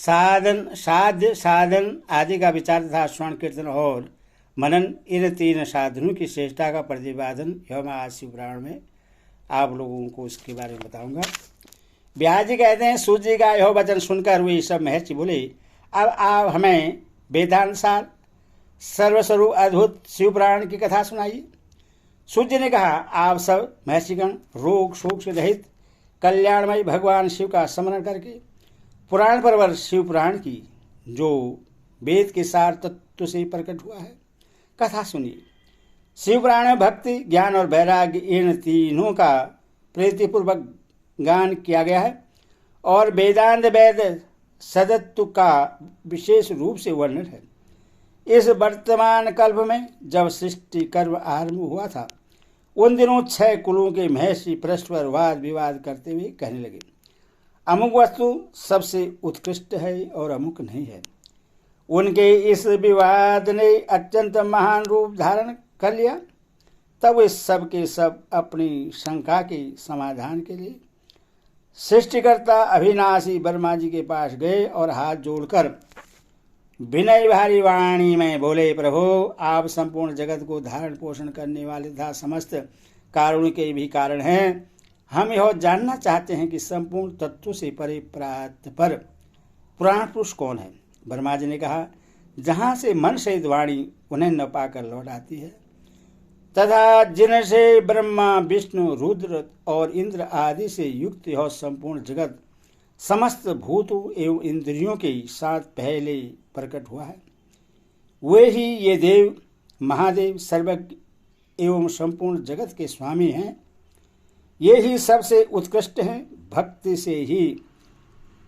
साध्य साधन आदि का विचार तथा श्रवण कीर्तन और मनन, इन तीन साधनों की श्रेष्ठता का प्रतिपादन यह मैं आज शिव पुराण में आप लोगों को इसके बारे में बताऊंगा। व्यास जी कहते हैं, सूर्य जी का यह वचन सुनकर वे सब महर्षि बोले, अब आप हमें वेदानुसार सर्वस्वरूप अद्भुत शिव पुराण की कथा सुनाइए। सूर्य जी ने कहा, आप सब महर्षिगण रोग शोक से रहित कल्याणमय भगवान शिव का स्मरण करके पुराण परवर शिव पुराण की, जो वेद के सार तत्व से प्रकट हुआ है, कथा सुनिए। शिव पुराण में भक्ति, ज्ञान और वैराग्य, इन तीनों का प्रीतिपूर्वक गान किया गया है और वेदांत वेद सदत्व का विशेष रूप से वर्णन है। इस वर्तमान कल्प में जब सृष्टि कर्म आरंभ हुआ था, उन दिनों 6 कुलों के महर्षि परस्पर वाद विवाद करते हुए कहने लगे, अमुक वस्तु सबसे उत्कृष्ट है और अमुक नहीं है। उनके इस विवाद ने अत्यंत महान रूप धारण कर लिया। तब वे सब के सब अपनी शंका के समाधान के लिए सृष्टिकर्ता अविनाशी ब्रह्मा जी के पास गए और हाथ जोड़कर विनय भारी वाणी में बोले, प्रभु आप संपूर्ण जगत को धारण पोषण करने वाले तथा समस्त कारणों के भी कारण हैं। हम यह जानना चाहते हैं कि संपूर्ण तत्व से परे पर पुराण पुरुष कौन है। ब्रह्मा जी ने कहा, जहाँ से मन सहित वाणी उन्हें न पाकर लौट आती है तथा जिनसे ब्रह्मा विष्णु रुद्र और इंद्र आदि से युक्त यह संपूर्ण जगत समस्त भूतों एवं इंद्रियों के साथ पहले प्रकट हुआ है, वे ही ये देव महादेव सर्वज्ञ एवं संपूर्ण जगत के स्वामी हैं। ये ही सबसे उत्कृष्ट हैं। भक्ति से ही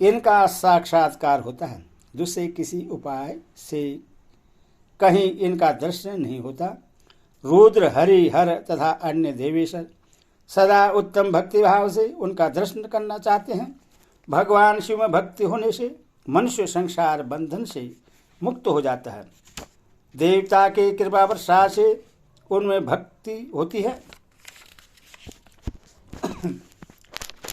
इनका साक्षात्कार होता है, दूसरे किसी उपाय से कहीं इनका दर्शन नहीं होता। रुद्र हरि हर तथा अन्य देवेश्वर सदा उत्तम भक्ति भाव से उनका दर्शन करना चाहते हैं। भगवान शिव में भक्ति होने से मनुष्य संसार बंधन से मुक्त हो जाता है। देवता के कृपा प्रसाद से उनमें भक्ति होती है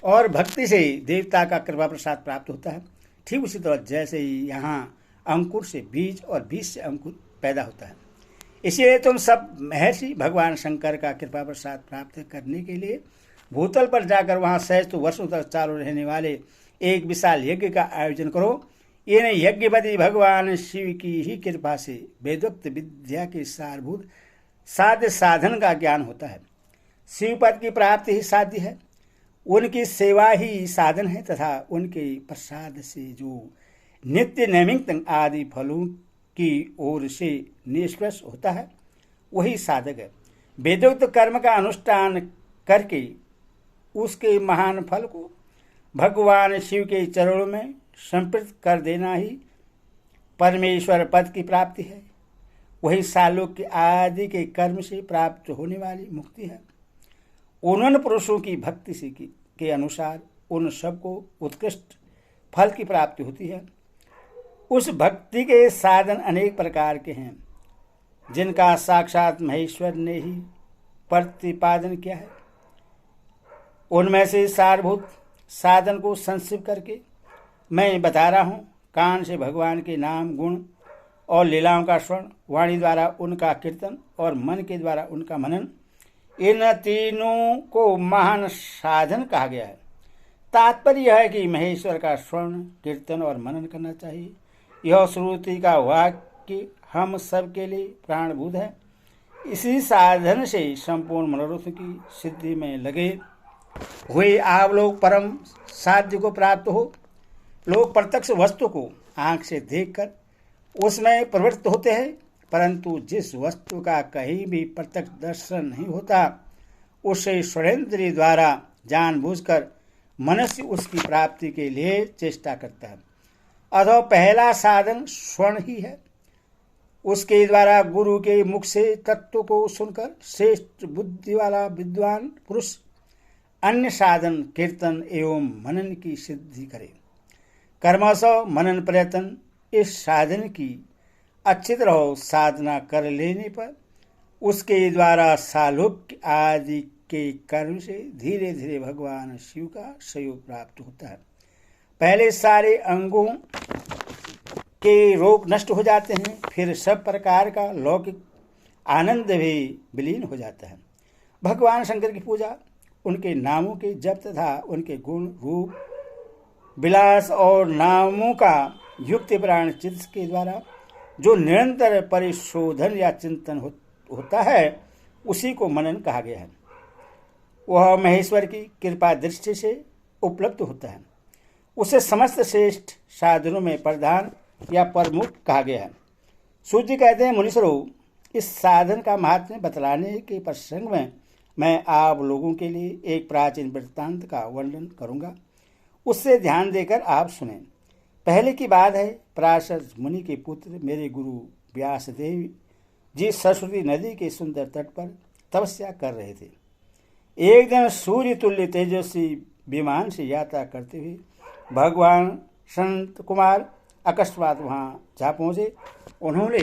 और भक्ति से देवता का कृपा प्रसाद प्राप्त होता है। ठीक उसी तरह जैसे ही यहाँ अंकुर से बीज और बीज से अंकुर पैदा होता है, इसलिए तुम सब महर्षि भगवान शंकर का कृपा प्रसाद प्राप्त करने के लिए भूतल पर जाकर वहाँ सहस्त्र वर्षों तक चालू रहने वाले एक विशाल यज्ञ का आयोजन करो। इन यज्ञपति भगवान शिव की ही कृपा से वेदोक्त विद्या के सारभूत साध्य साधन का ज्ञान होता है। शिवपद की प्राप्ति ही साध्य है, उनकी सेवा ही साधन है तथा उनके प्रसाद से जो नित्य नैमित्त आदि फलों की ओर से निष्कर्ष होता है, वही साधक है। वेदोक्त कर्म का अनुष्ठान करके उसके महान फल को भगवान शिव के चरणों में समर्पित कर देना ही परमेश्वर पद की प्राप्ति है। वही सालोक्य आदि के कर्म से प्राप्त होने वाली मुक्ति है। उन पुरुषों की भक्ति से के अनुसार उन सबको उत्कृष्ट फल की प्राप्ति होती है। उस भक्ति के साधन अनेक प्रकार के हैं, जिनका साक्षात महेश्वर ने ही प्रतिपादन किया है। उनमें से सारभूत साधन को संक्षिप्त करके मैं बता रहा हूँ। कान से भगवान के नाम गुण और लीलाओं का श्रवण, वाणी द्वारा उनका कीर्तन और मन के द्वारा उनका मनन, इन तीनों को महान साधन कहा गया है। तात्पर्य यह है कि महेश्वर का श्रवण कीर्तन और मनन करना चाहिए। यह श्रुति का वाक्य हम सब के लिए प्राणभूत है। इसी साधन से संपूर्ण मनोरथ की सिद्धि में लगे हुए आप लोग परम साध्य को प्राप्त हो। लोग प्रत्यक्ष वस्तु को आंख से देखकर उसमें प्रवृत्त होते हैं, परंतु जिस वस्तु का कहीं भी प्रत्यक्ष दर्शन नहीं होता, उसे षड्यंत्र द्वारा जानबूझकर मनुष्य उसकी प्राप्ति के लिए चेष्टा करता है। अथवा पहला साधन श्रवण ही है। उसके द्वारा गुरु के मुख से तत्व को सुनकर श्रेष्ठ बुद्धि वाला विद्वान पुरुष अन्य साधन कीर्तन एवं मनन की सिद्धि करे। कर्मश मनन प्रयत्न इस साधन की अच्छी तरह साधना कर लेने पर उसके द्वारा सालोक्य आदि के कर्म से धीरे धीरे भगवान शिव का सहयोग प्राप्त होता है। पहले सारे अंगों के रोग नष्ट हो जाते हैं। फिर सब प्रकार का लौकिक आनंद भी विलीन हो जाता है। भगवान शंकर की पूजा, उनके नामों के जप तथा उनके गुण रूप विलास और नामों का युक्ति प्राण चित्त के द्वारा जो निरंतर परिशोधन या चिंतन होता है उसी को मनन कहा गया है। वह महेश्वर की कृपा दृष्टि से उपलब्ध होता है। उसे समस्त श्रेष्ठ साधनों में प्रधान या प्रमुख कहा गया है। सूर्य कहते हैं, मुनीश्वरों, इस साधन का महात्म्य बतलाने के प्रसंग में मैं आप लोगों के लिए एक प्राचीन वृत्तांत का वर्णन करूंगा। उससे ध्यान देकर आप सुने। पहले की बात है, पराशर मुनि के पुत्र मेरे गुरु व्यासदेव जी सरस्वती नदी के सुंदर तट पर तपस्या कर रहे थे। एक दिन सूर्य तुल्य तेजस्वी विमान से यात्रा करते हुए भगवान संत कुमार अकस्मात वहां जा पहुंचे। उन्होंने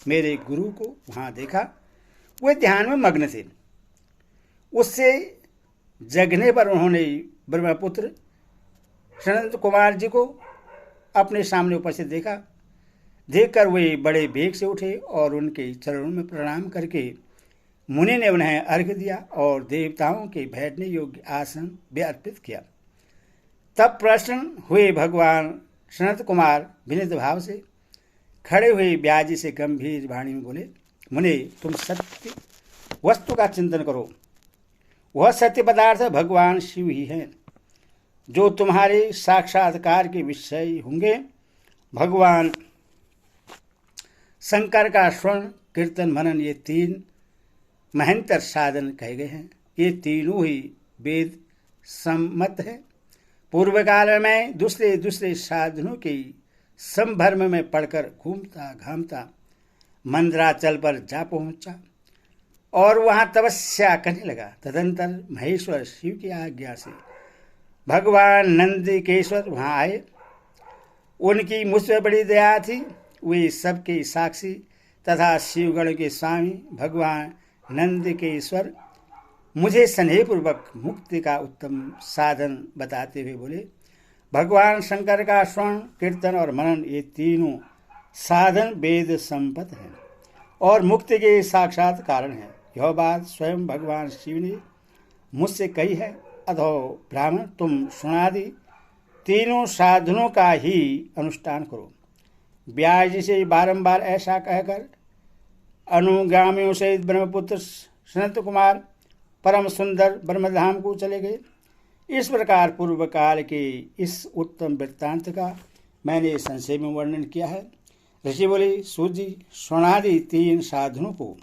मेरे गुरु को वहां देखा। वे ध्यान में मग्न थे। उससे जगने पर उन्होंने ब्रह्मपुत्र संत कुमार जी को अपने सामने उपस्थित देखा। देखकर वे बड़े वेग से उठे और उनके चरणों में प्रणाम करके मुनि ने उन्हें अर्घ्य दिया और देवताओं के बैठने योग्य आसन भी अर्पित किया। तब प्रसन्न हुए भगवान सनत कुमार विनीत भाव से खड़े हुए ब्यास जी से गंभीर वाणी में बोले, मुने, तुम सत्य वस्तु का चिंतन करो। वह सत्य पदार्थ भगवान शिव ही हैं, जो तुम्हारे साक्षात्कार के विषय होंगे। भगवान शंकर का श्रवण कीर्तन मनन ये तीन महंतर साधन कहे गए हैं। ये तीनों ही वेद सम्मत है। पूर्व काल में दूसरे दूसरे साधनों के संभ्रम में पड़कर घूमता घामता मंदराचल पर जा पहुंचा और वहां तपस्या करने लगा। तदंतर महेश्वर शिव की आज्ञा से भगवान नंदिकेश्वर वहां आए। उनकी मुझ पर बड़ी दया थी। वे सबके साक्षी तथा शिवगण के स्वामी भगवान नंदिकेश्वर मुझे स्नेहपूर्वक मुक्ति का उत्तम साधन बताते हुए बोले, भगवान शंकर का श्रवण कीर्तन और मनन ये तीनों साधन वेद संपत हैं और मुक्ति के साक्षात कारण है। यह बात स्वयं भगवान शिव ने मुझसे कही है। अथो ब्राह्मण, तुम सुनादि तीनों साधनों का ही अनुष्ठान करो। व्यास जी से बारंबार ऐसा कहकर अनुगामियों से ब्रह्मपुत्र सनत कुमार परम सुंदर ब्रह्मधाम को चले गए। इस प्रकार पूर्व काल के इस उत्तम वृत्तांत का मैंने संक्षेप में वर्णन किया है। ऋषि बोले, सूजी, स्वर्णादि तीन साधनों को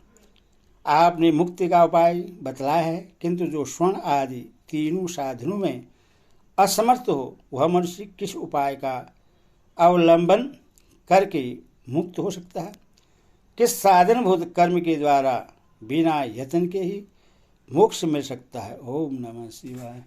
आपने मुक्ति का उपाय बतलाया है, किंतु जो स्वर्ण आदि तीनों साधनों में असमर्थ हो वह मनुष्य किस उपाय का अवलंबन करके मुक्त हो सकता है? किस साधनभूत कर्म के द्वारा बिना यत्न के ही मोक्ष मिल सकता है? ओम नमः शिवाय।